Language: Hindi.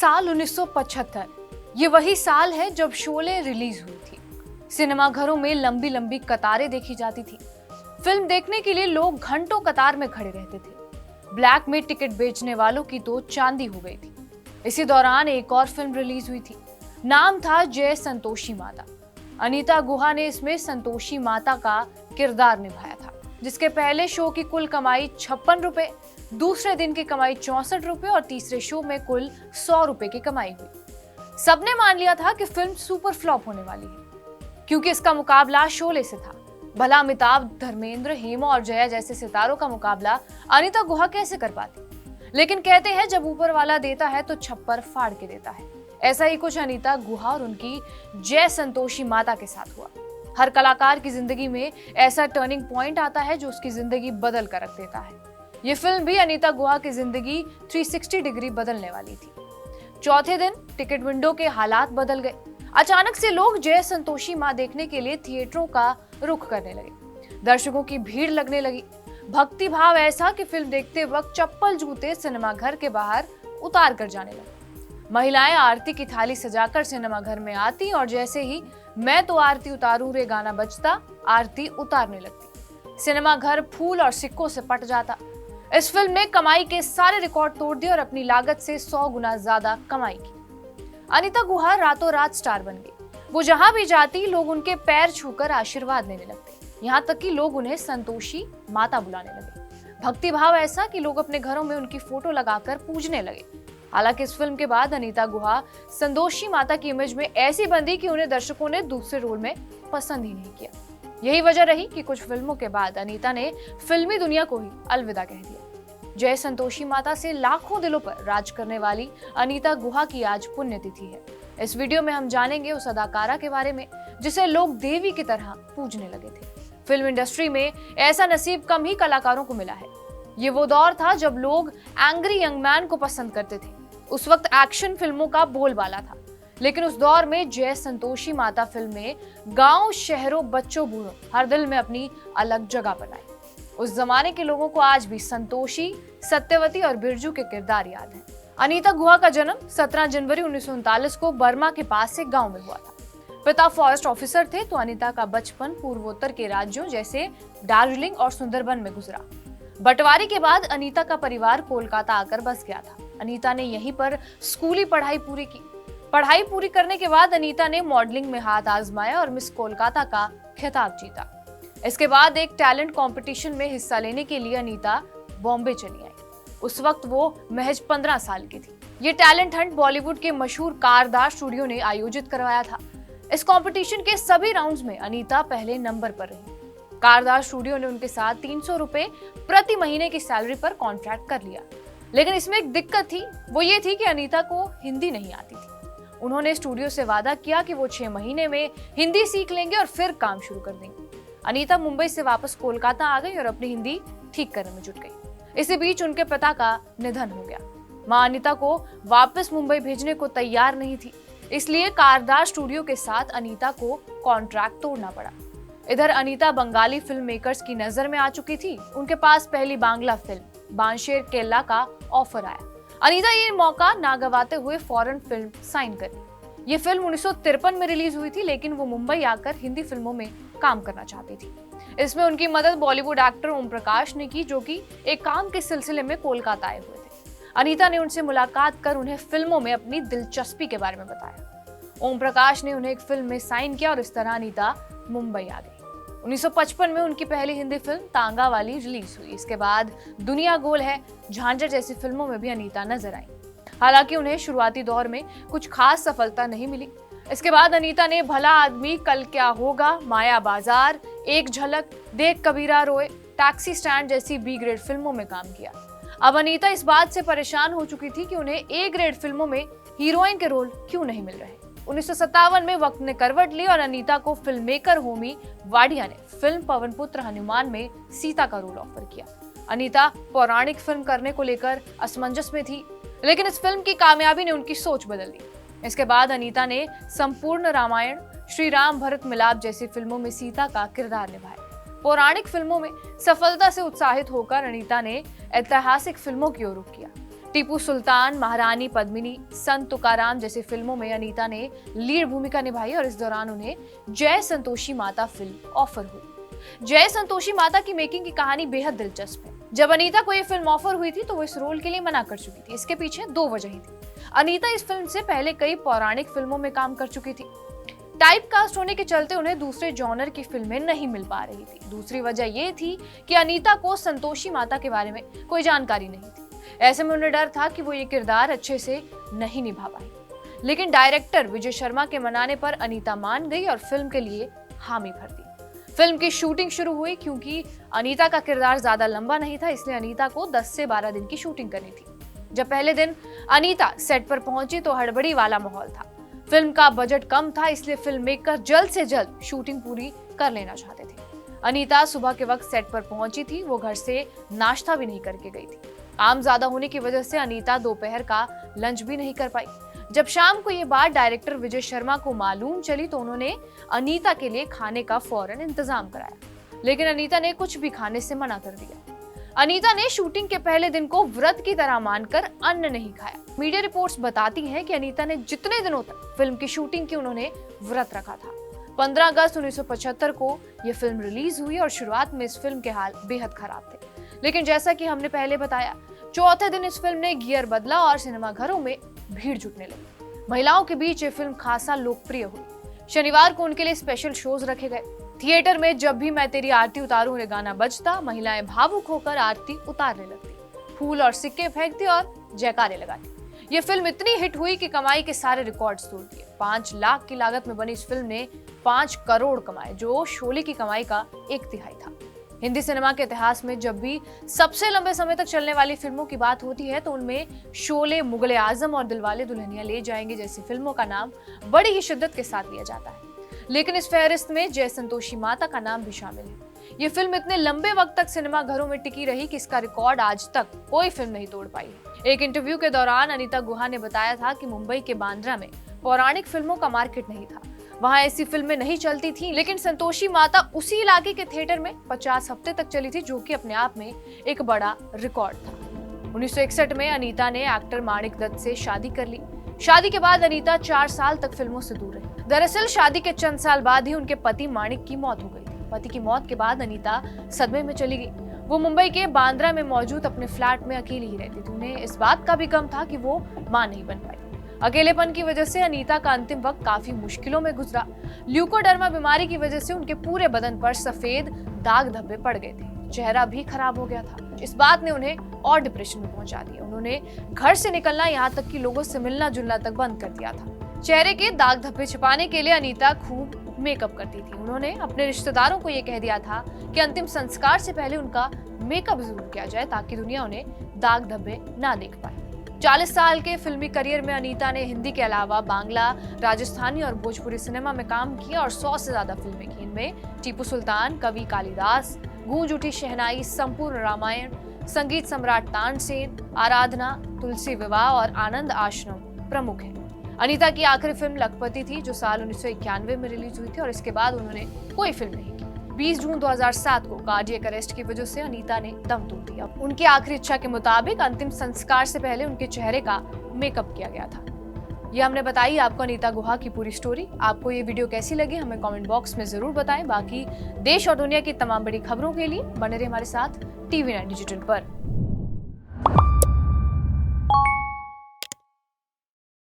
साल 1975, ये वही साल है जब शोले रिलीज हुई थी। सिनेमाघरों में लंबी लंबी कतारें देखी जाती थी। फिल्म देखने के लिए लोग घंटों कतार में खड़े रहते थे। ब्लैक में टिकट बेचने वालों की तो चांदी हो गई थी। इसी दौरान एक और फिल्म रिलीज हुई थी। नाम था जय संतोषी माता। अनीता गुहा ने इसमें संतोषी माता का किरदार निभाया था, जिसके पहले शो की कुल कमाई 56 रुपए, दूसरे दिन की कमाई 64 रुपए और तीसरे शो में कुल 100 रुपए की कमाई हुई। सबने मान लिया था कि फिल्म सुपर फ्लॉप होने वाली है, क्योंकि इसका मुकाबला शोले से था। भला अमिताभ, धर्मेंद्र, हेमा और जया जैसे सितारों का मुकाबला अनीता गुहा कैसे कर पाती। लेकिन कहते हैं जब ऊपर वाला देता है तो छप्पर फाड़ के देता है। ऐसा ही कुछ अनीता गुहा और उनकी जय संतोषी माता के साथ हुआ। हर कलाकार की जिंदगी में ऐसा टर्निंग पॉइंट आता है जो उसकी जिंदगी बदल कर रख देता है। ये फिल्म भी अनीता गुहा की जिंदगी 360 डिग्री बदलने वाली थी। चौथे दिन टिकट विंडो के हालात बदल गए। अचानक से लोग जय संतोषी माँ देखने के लिए थिएटरों का रुख करने लगे। दर्शकों की भीड़ लगने लगी। भक्ति भाव ऐसा कि फिल्म देखते वक्त चप्पल जूते सिनेमाघर के बाहर उतार कर जाने लगे। महिलाएं आरती की थाली सजाकर सिनेमाघर में आती और जैसे ही मैं तो आरती उतारूं रे गाना बजता, आरती उतारने लगती। सिनेमाघर फूल और सिक्कों से पट जाता। इस फिल्म ने कमाई के सारे रिकॉर्ड तोड़ दिए और अपनी लागत से 100 गुना ज्यादा कमाई की। अनीता गुहा रातों रात स्टार बन गई। वो जहां भी जाती लोग उनके पैर छूकर आशीर्वाद देने लगते। यहाँ तक कि लोग उन्हें संतोषी माता बुलाने लगे। भक्ति भाव ऐसा कि लोग अपने घरों में उनकी फोटो लगाकर पूजने लगे। हालांकि इस फिल्म के बाद अनीता गुहा संतोषी माता की इमेज में ऐसी बंधी कि उन्हें दर्शकों ने दूसरे रोल में पसंद ही नहीं किया। यही वजह रही कि कुछ फिल्मों के बाद अनीता ने फिल्मी दुनिया को ही अलविदा कह दिया। जय संतोषी माता से लाखों दिलों पर राज करने वाली अनीता गुहा की आज पुण्यतिथि है। इस वीडियो में हम जानेंगे उस अदाकारा के बारे में जिसे लोग देवी की तरह पूजने लगे थे। फिल्म इंडस्ट्री में ऐसा नसीब कम ही कलाकारों को मिला है। ये वो दौर था जब लोग एंग्री यंग मैन को पसंद करते थे। उस वक्त एक्शन फिल्मों का बोलबाला था। लेकिन उस दौर में जय संतोषी माता फिल्म में गांव, शहरों, बच्चों, बूढ़ों हर दिल में अपनी अलग जगह बनाई। उस जमाने के लोगों को आज भी संतोषी, सत्यवती और बिरजू के किरदार याद हैं। अनीता गुहा का जन्म 17 जनवरी 1939 को बर्मा के पास एक गांव में हुआ था। पिता फॉरेस्ट ऑफिसर थे तो अनीता का बचपन पूर्वोत्तर के राज्यों जैसे दार्जिलिंग और सुंदरबन में गुजरा। बंटवारे के बाद अनीता का परिवार कोलकाता आकर बस गया था। अनीता ने यहीं पर स्कूली पढ़ाई पूरी की। पढ़ाई पूरी करने के बाद अनीता ने मॉडलिंग में हाथ आजमाया और मिस कोलकाता का खिताब जीता। इसके बाद एक टैलेंट कंपटीशन में हिस्सा लेने के लिए अनीता बॉम्बे चली आई। उस वक्त वो महज 15 साल की थी। ये टैलेंट हंट बॉलीवुड के मशहूर कारदार स्टूडियो ने आयोजित करवाया था। इस कंपटीशन के सभी राउंड्स में अनीता पहले नंबर पर रही। कारदार स्टूडियो ने उनके साथ 300 रुपए प्रति महीने की सैलरी पर कॉन्ट्रैक्ट कर लिया। लेकिन इसमें एक दिक्कत थी, वो ये थी कि अनीता को हिंदी नहीं आती थी। उन्होंने स्टूडियो से वादा किया कि वो 6 महीने में हिंदी सीख लेंगे और फिर काम शुरू कर देंगे। अनीता मुंबई से वापस कोलकाता आ गई और अपनी हिंदी ठीक करने में जुट गई। इसी बीच उनके पिता का निधन हो गया। मां अनीता को वापस मुंबई भेजने को तैयार नहीं थी, इसलिए कारदार स्टूडियो के साथ अनीता को कॉन्ट्रैक्ट तोड़ना पड़ा। इधर अनीता बंगाली फिल्म मेकर्स की नजर में आ चुकी थी। उनके पास पहली बांग्ला फिल्म बांशेर केल्ला का ऑफर आया। अनीता ये मौका ना गवाते हुए फौरन फिल्म साइन करी। ये फिल्म 1953 में रिलीज हुई थी, लेकिन वो मुंबई आकर हिंदी फिल्मों में काम करना चाहती थी। इसमें उनकी मदद बॉलीवुड एक्टर ओम प्रकाश ने की, जो कि एक काम के सिलसिले में कोलकाता आए हुए थे। अनीता ने उनसे मुलाकात कर उन्हें फिल्मों में अपनी दिलचस्पी के बारे में बताया। ओम प्रकाश ने उन्हें एक फिल्म में साइन किया और इस तरह अनीता मुंबई आ गई। 1955 में उनकी पहली हिंदी फिल्म तांगा वाली रिलीज हुई। इसके बाद दुनिया गोल है, झांझर जैसी फिल्मों में भी अनीता नजर आई। हालांकि उन्हें शुरुआती दौर में कुछ खास सफलता नहीं मिली। इसके बाद अनीता ने भला आदमी, कल क्या होगा, माया बाजार, एक झलक, देख कबीरा रोए, टैक्सी स्टैंड जैसी बी ग्रेड फिल्मों में काम किया। अब अनीता इस बात से परेशान हो चुकी थी कि उन्हें ए ग्रेड फिल्मों में हीरोइन के रोल क्यों नहीं मिल रहे। 1957 में वक्त ने करवट ली और अनीता को फिल्म मेकर होमी वाडिया ने फिल्म पवन पुत्र हनुमान में सीता का रोल ऑफर किया। अनीता पौराणिक फिल्म करने को लेकर असमंजस में थी, लेकिन इस फिल्म की कामयाबी ने उनकी सोच बदल दी। इसके बाद अनीता ने संपूर्ण रामायण, श्री राम भरत मिलाप जैसी फिल्मों में सीता का किरदार निभाया। पौराणिक फिल्मों में सफलता से उत्साहित होकर अनीता ने ऐतिहासिक फिल्मों की ओर रुख किया। टीपू सुल्तान, महारानी पद्मिनी, संत तुकाराम जैसी फिल्मों में अनीता ने लीड भूमिका निभाई और इस दौरान उन्हें जय संतोषी माता फिल्म ऑफर हुई। जय संतोषी माता की मेकिंग की कहानी बेहद दिलचस्प है। जब अनीता को ये फिल्म ऑफर हुई थी तो वो इस रोल के लिए मना कर चुकी थी। इसके पीछे 2 वजहें थी। अनीता इस फिल्म से पहले कई पौराणिक फिल्मों में काम कर चुकी थी। टाइप कास्ट होने के चलते उन्हें दूसरे जॉनर की फिल्में नहीं मिल पा रही थी। दूसरी वजह ये थी कि अनीता को संतोषी माता के बारे में कोई जानकारी नहीं थी। ऐसे में उन्हें डर था कि वो ये किरदार अच्छे से नहीं निभा पाएगी। लेकिन डायरेक्टर विजय शर्मा के मनाने पर अनीता मान गई और फिल्म के लिए हामी भर दी। फिल्म की शूटिंग शुरू हुई। क्योंकि अनीता का किरदार ज्यादा लंबा नहीं था, इसलिए अनीता को 10 से 12 दिन की शूटिंग करनी थी। जब पहले दिन अनीता सेट पर पहुंची तो हड़बड़ी वाला माहौल था। फिल्म का बजट कम था, इसलिए फिल्म मेकर जल्द से जल्द शूटिंग पूरी कर लेना चाहते थे। अनीता सुबह के वक्त सेट पर पहुंची थी। वो घर से नाश्ता भी नहीं करके गई थी। काम ज्यादा होने की वजह से अनीता दोपहर का लंच भी नहीं कर पाई। जब शाम को ये बात डायरेक्टर विजय शर्मा को मालूम चली तो उन्होंने अनीता के लिए खाने का फौरन इंतजाम कराया, लेकिन अनीता ने कुछ भी खाने से मना कर दिया। अनीता ने शूटिंग के पहले दिन को व्रत की तरह मानकर अन्न नहीं खाया। मीडिया रिपोर्ट्स बताती हैं कि अनीता ने जितने दिनों तक फिल्म की शूटिंग की उन्होंने व्रत रखा था। 15 अगस्त 1975 को यह फिल्म रिलीज हुई और शुरुआत में इस फिल्म के हाल बेहद खराब थे। लेकिन जैसा कि हमने पहले बताया, चौथे दिन इस फिल्म ने गियर बदला और सिनेमाघरों में भीड़ जुटने लगी। महिलाओं के बीच ये फिल्म खासा लोकप्रिय हुई। शनिवार को उनके लिए स्पेशल शोज रखे गए। थिएटर में जब भी मैं तेरी आरती उतारूं रे गाना बजता, महिलाएं भावुक होकर आरती उतारने लगती, फूल और सिक्के फेंकती और जयकारे लगाती। ये फिल्म इतनी हिट हुई कि कमाई के सारे रिकॉर्ड्स तोड़ दिए। 5 लाख की लागत में बनी इस फिल्म ने 5 करोड़ कमाए, जो शोले की कमाई का 1/3 था। हिंदी सिनेमा के इतिहास में जब भी सबसे लंबे समय तक चलने वाली फिल्मों की बात होती है तो उनमें शोले, मुगले आजम और दिलवाले दुल्हनिया ले जाएंगे जैसी फिल्मों का नाम बड़ी ही शिद्दत के साथ लिया जाता है। लेकिन इस फहरिस्त में जय संतोषी माता का नाम भी शामिल है। ये फिल्म इतने लंबे वक्त तक सिनेमा घरों में टिकी रही कि इसका रिकॉर्ड आज तक कोई फिल्म नहीं तोड़ पाई है। एक इंटरव्यू के दौरान अनीता गुहा ने बताया था कि मुंबई के बांद्रा में पौराणिक फिल्मों का मार्केट नहीं था, वहां ऐसी फिल्में नहीं चलती थी। लेकिन संतोषी माता उसी इलाके के थिएटर में 50 हफ्ते तक चली थी, जो कि अपने आप में एक बड़ा रिकॉर्ड था। 1961 में अनीता ने एक्टर माणिक दत्त से शादी कर ली। शादी के बाद अनीता 4 साल तक फिल्मों से दूर रही। दरअसल शादी के चंद साल बाद ही उनके पति माणिक की मौत हो गई थी। पति की मौत के बाद अनीता सदमे में चली गई। वो मुंबई के बांद्रा में मौजूद अपने फ्लैट में अकेली ही रहती थी। उन्हें इस बात का भी गम था कि वो मां नहीं बन पाई। अकेलेपन की वजह से अनीता का अंतिम वक्त काफी मुश्किलों में गुजरा। ल्यूकोडर्मा बीमारी की वजह से उनके पूरे बदन पर सफेद दाग धब्बे पड़ गए थे। चेहरा भी खराब हो गया था। इस बात ने उन्हें और डिप्रेशन में पहुंचा दिया। उन्होंने घर से निकलना, यहाँ तक कि लोगों से मिलना जुलना तक बंद कर दिया था। चेहरे के दाग धब्बे छिपाने के लिए अनीता खूब मेकअप करती थी। उन्होंने अपने रिश्तेदारों को ये कह दिया था कि अंतिम संस्कार से पहले उनका मेकअप जरूर किया जाए, ताकि दुनिया उन्हें दाग धब्बे ना देख पाए। 40 साल के फिल्मी करियर में अनीता ने हिंदी के अलावा बांग्ला, राजस्थानी और भोजपुरी सिनेमा में काम किया और 100 से ज्यादा फिल्में की। इनमें टीपू सुल्तान, कवि कालिदास, गूंज उठी शहनाई, संपूर्ण रामायण, संगीत सम्राट तानसेन, आराधना, तुलसी विवाह और आनंद आश्रम प्रमुख हैं। अनीता की आखिरी फिल्म लखपति थी, जो साल 1991 में रिलीज हुई थी और इसके बाद उन्होंने कोई फिल्म नहीं की। 20 जून 2007 को कार्डियक अरेस्ट की वजह से अनीता ने दम तोड़ दिया। उनकी आखिरी इच्छा के मुताबिक अंतिम संस्कार से पहले उनके चेहरे का मेकअप किया गया था। ये हमने बताई आपको अनीता गुहा की पूरी स्टोरी। आपको ये वीडियो कैसी लगी हमें कमेंट बॉक्स में जरूर बताएं। बाकी देश और दुनिया की तमाम बड़ी खबरों के लिए बने रहिए हमारे साथ TV9 डिजिटल पर।